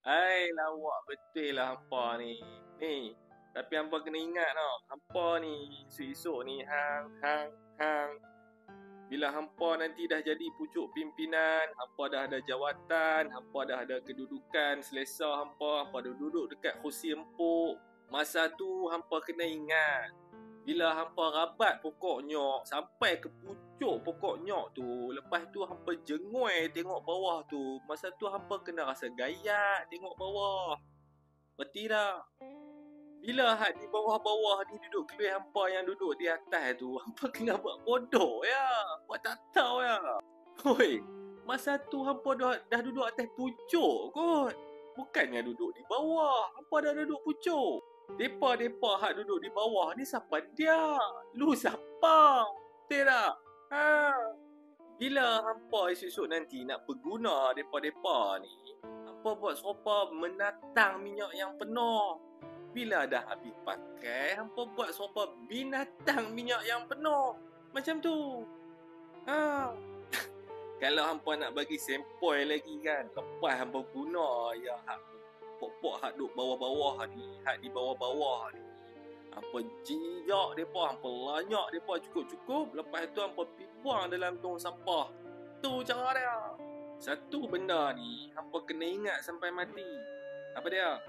Hai, lawak betul lah hampa ni. Ni, tapi hampa kena ingat tau. Hampa ni, esok-esok ni hang. Bila hampa nanti dah jadi pucuk pimpinan, hampa dah ada jawatan, hampa dah ada kedudukan selesa hampa dah duduk dekat kursi empuk. Masa tu hampa kena ingat, bila hampa rabat pokok nyok sampai ke pucuk pokok nyok tu, lepas tu hampa jengoi tengok bawah tu, masa tu hampa kena rasa gayat tengok bawah. Berti tak? Bila hak di bawah-bawah ni duduk keluar hampa yang duduk di atas tu, hampa kena buat bodoh ya. Buat tak tahu ya. Hoi, masa tu hampa dah duduk atas pucuk kot. Bukannya duduk di bawah, hampa dah duduk pucuk. Depa hak duduk di bawah ni siapa dia? Lu siapa? Betul tak? Ha. Bila hampa esok-esok nanti nak berguna depa ni, hampa buat serupa menatang minyak yang penuh. Bila dah habis pakai, hampa buat serupa binatang minyak yang penuh. Macam tu. Ha. Kalau hampa nak bagi sempoi lagi kan, lepas hampa guna ya hak pok-pok hak duk bawah-bawah ni, hak di bawah-bawah ni, hampa jijak depa, hampa lanyak depa cukup-cukup, lepas tu hampa buang dalam tong sampah. Tu cara dia. Satu benda ni hampa kena ingat sampai mati. Apa dia?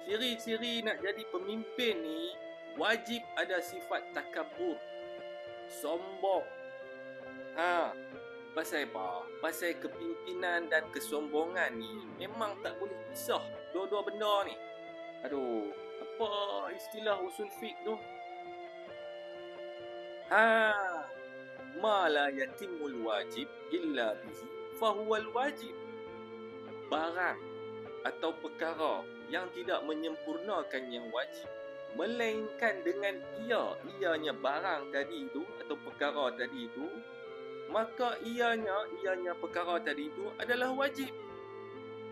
Ciri-ciri nak jadi pemimpin ni wajib ada sifat takabur, sombong. Ha. Pasal apa? Pasal kepimpinan dan kesombongan ni memang tak boleh pisah dua-dua benda ni. Aduh, apa istilah usul fiqh tu? Ha, ma la yatimul wajib illa bihi fahuwal wajib. Barang atau perkara yang tidak menyempurnakan yang wajib, melainkan dengan ianya barang tadi itu atau perkara tadi itu, maka ianya perkara tadi itu adalah wajib.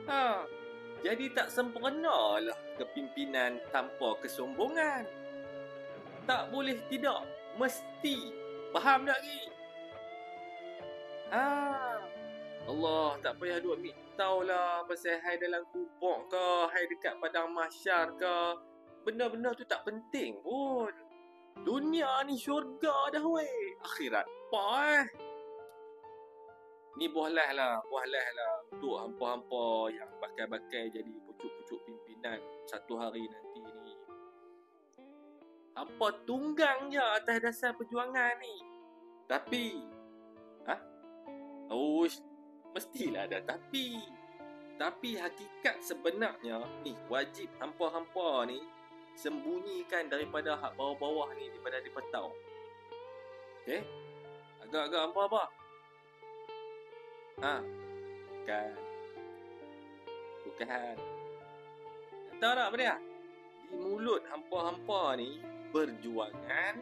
Ha, jadi tak sempurnalah kepimpinan tanpa kesombongan. Tak boleh tidak, mesti. Faham tak lagi? Ha, Allah, tak payah duk ambil tahu lah pasal hai dalam kubur ke, hai dekat padang mahsyar ke. Benda-benda tu tak penting pun. Dunia ni syurga dah weh. Akhirat apa Ni buah lah untuk hampa-hampa yang bakal-bakal jadi pucuk-pucuk pimpinan satu hari nanti ni. Hampa tunggang je atas dasar perjuangan ni. Tapi mestilah ada tapi. Tapi hakikat sebenarnya ni wajib hampa-hampa ni sembunyikan daripada hak bawah-bawah ni, daripada mereka tahu. Okey? Agak-agak hampa apa? Bukan. Tahu tak apa dia? Di mulut hampa-hampa ni perjuangan,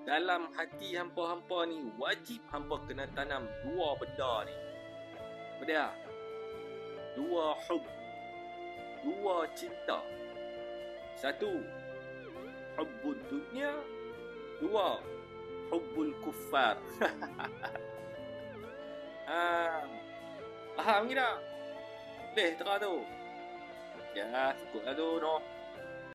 dalam hati hampa-hampa ni wajib hampa kena tanam dua benda ni. Apa dia? Dua hub, dua cinta. Satu, hubbud dunia. Dua, hubbul kuffar. Faham ke tak? Boleh tera tu? Ya, cukup lah tu, no.